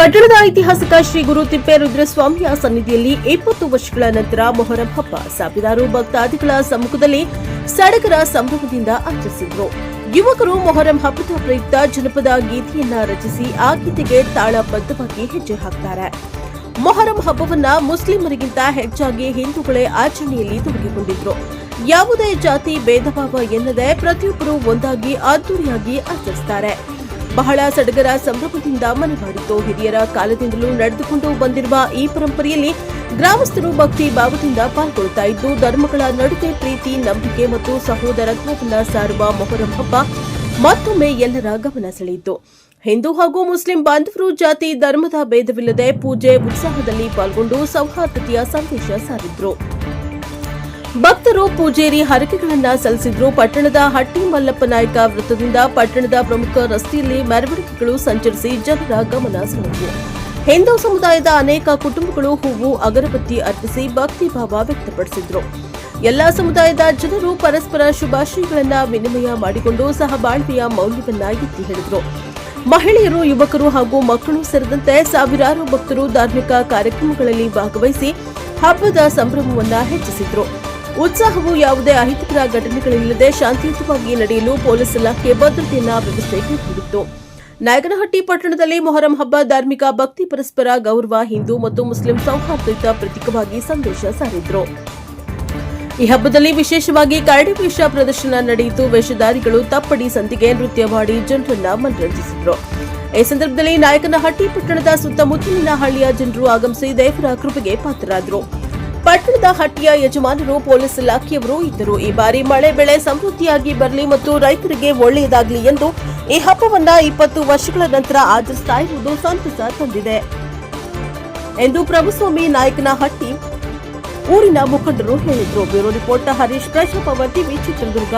ಪಟ್ಟಣದ ಐತಿಹಾಸಿಕ ಶ್ರೀ ಗುರು ತಿಪ್ಪೇರುದ್ರಸ್ವಾಮಿಯ ಸನ್ನಿಧಿಯಲ್ಲಿ 20 ವರ್ಷಗಳ ನಂತರ ಮೊಹರಂ ಹಬ್ಬ ಸಾವಿರಾರು ಭಕ್ತಾದಿಗಳ ಸಮ್ಮುಖದಲ್ಲಿ ಸಡಗರ ಸಂಭ್ರಮದಿಂದ ಆಚರಿಸಿದರು. ಯುವಕರು ಮೊಹರಂ ಹಬ್ಬದ ಪ್ರಯುಕ್ತ ಜನಪದ ಗೀತೆಯನ್ನ ರಚಿಸಿ ಆ ಗೀತೆಗೆ ತಾಳಬದ್ಧವಾಗಿ ಹೆಜ್ಜೆ ಹಾಕ್ತಾರೆ. ಮೊಹರಂ ಹಬ್ಬವನ್ನ ಮುಸ್ಲಿಮರಿಗಿಂತ ಹೆಚ್ಚಾಗಿ ಹಿಂದೂಗಳೇ ಆಚರಣೆಯಲ್ಲಿ ತೊಡಗಿಕೊಂಡಿದ್ರು. ಯಾವುದೇ ಜಾತಿ ಭೇದ ಭಾವ ಎನ್ನದೆ ಪ್ರತಿಯೊಬ್ಬರು ಒಂದಾಗಿ ಅದ್ದೂರಿಯಾಗಿ ಆಚರಿಸುತ್ತಾರೆ. ಬಹಳ ಸಡಗರ ಸಂಭ್ರಮದಿಂದ ಮನೆ ಮಾಡಿತ್ತು. ಹಿರಿಯರ ಕಾಲದಿಂದಲೂ ನಡೆದುಕೊಂಡು ಬಂದಿರುವ ಈ ಪರಂಪರೆಯಲ್ಲಿ ಗ್ರಾಮಸ್ಥರು ಭಕ್ತಿ ಭಾವದಿಂದ ಪಾಲ್ಗೊಳ್ಳುತ್ತಾ ಇದ್ದು, ಧರ್ಮಗಳ ನಡುವೆ ಪ್ರೀತಿ, ನಂಬಿಕೆ ಮತ್ತು ಸಹೋದರತ್ವವನ್ನು ಸಾರುವ ಮೊಹರಂ ಹಬ್ಬ ಮತ್ತೊಮ್ಮೆ ಎಲ್ಲರ ಗಮನ ಸೆಳೆಯಿತು. ಹಿಂದೂ ಹಾಗೂ ಮುಸ್ಲಿಂ ಬಾಂಧವರು ಜಾತಿ ಧರ್ಮದ ಭೇದವಿಲ್ಲದೆ ಪೂಜೆ ಉತ್ಸಾಹದಲ್ಲಿ ಪಾಲ್ಗೊಂಡು ಸೌಹಾರ್ದತೆಯ ಸಂದೇಶ ಸಾರಿದ್ರು. ಭಕ್ತರು ಪೂಜೇರಿ ಹರಕೆಗಳನ್ನ ಸಲ್ಲಿಸಿದ್ರು. ಪಟ್ಟಣದ ಹಟ್ಟಿ ಮಲ್ಲಪ್ಪ ನಾಯಕ ವೃತ್ತದಿಂದ ಪಟ್ಟಣದ ಪ್ರಮುಖ ರಸ್ತೆಯಲ್ಲಿ ಮೆರವಣಿಗೆಗಳು ಸಂಚರಿಸಿ ಜನರ ಗಮನ ಸೆಳೆದವು. ಹಿಂದೂ ಸಮುದಾಯದ ಅನೇಕ ಕುಟುಂಬಗಳು ಹೂವು, ಅಗರಬತ್ತಿ ಅರ್ಪಿಸಿ ಭಕ್ತಿ ಭಾವ ವ್ಯಕ್ತಪಡಿಸಿದ್ರು. ಎಲ್ಲಾ ಸಮುದಾಯದ ಜನರು ಪರಸ್ಪರ ಶುಭಾಶಯಗಳನ್ನ ವಿನಿಮಯ ಮಾಡಿಕೊಂಡು ಸಹಬಾಳ್ವೆಯ ಮೌಲ್ಯವನ್ನ ಎತ್ತಿ ಹಿಡಿದ್ರು. ಮಹಿಳೆಯರು, ಯುವಕರು ಹಾಗೂ ಮಕ್ಕಳು ಸೇರಿದಂತೆ ಸಾವಿರಾರು ಭಕ್ತರು ಧಾರ್ಮಿಕ ಕಾರ್ಯಕ್ರಮಗಳಲ್ಲಿ ಭಾಗವಹಿಸಿ ಹಬ್ಬದ ಸಂಭ್ರಮವನ್ನ ಹೆಚ್ಚಿಸಿದ್ರು. ಉತ್ಸಾಹವು ಯಾವುದೇ ಅಹಿತಕರ ಘಟನೆಗಳಿಲ್ಲದೆ ಶಾಂತಿಯುತವಾಗಿ ನಡೆಯಲು ಪೊಲೀಸ್ ಇಲಾಖೆ ಭದ್ರತೆಯನ್ನ ವ್ಯವಸ್ಥೆ ಕೈಗೊಂಡಿತ್ತು. ನಾಯಕನಹಟ್ಟಿ ಪಟ್ಟಣದಲ್ಲಿ ಮೊಹರಂ ಹಬ್ಬ ಧಾರ್ಮಿಕ ಭಕ್ತಿ, ಪರಸ್ಪರ ಗೌರವ, ಹಿಂದೂ ಮತ್ತು ಮುಸ್ಲಿಂ ಸೌಹಾರ್ದಯುತ ಪ್ರತೀಕವಾಗಿ ಸಂದೇಶ ಸಾರಿದ್ರು. ಈ ಹಬ್ಬದಲ್ಲಿ ವಿಶೇಷವಾಗಿ ಕರಡಿ ವೇಷ ಪ್ರದರ್ಶನ ನಡೆಯಿತು. ವೇಷಧಾರಿಗಳು ತಪ್ಪಡಿ ಸಂದಿಗೆ ನೃತ್ಯ ಮಾಡಿ ಜನರನ್ನ ಮನರಂಜಿಸಿದ್ರು. ಈ ಸಂದರ್ಭದಲ್ಲಿ ನಾಯಕನಹಟ್ಟಿ ಪಟ್ಟಣದ ಸುತ್ತಮುತ್ತಲಿನ ಹಳ್ಳಿಯ ಜನರು ಆಗಮಿಸಿ ದೇವರ ಕೃಪೆಗೆ ಪಾತ್ರರಾದರು. ಪಟ್ಟಣದ ಹಟ್ಟಿಯ ಯಜಮಾನರು, ಪೊಲೀಸ್ ಇಲಾಖೆಯವರು ಇದ್ದರು. ಈ ಬಾರಿ ಮಳೆ ಬೆಳೆ ಸಮೃದ್ಧಿಯಾಗಿ ಬರಲಿ ಮತ್ತು ರೈತರಿಗೆ ಒಳ್ಳೆಯದಾಗಲಿ ಎಂದು ಈ ಹಬ್ಬವನ್ನ 20 ವರ್ಷಗಳ ನಂತರ ಆಚರಿಸ್ತಾ ಇರುವುದು ಸಂತಸ ತಂದಿದೆ ಎಂದು ಪ್ರಭುಸ್ವಾಮಿ ನಾಯಕನಹಟ್ಟಿ ಊರಿನ ಮುಖಂಡರು ಹೇಳಿದರು. Bureau report Harish, Praja Power TV, Chitradurga.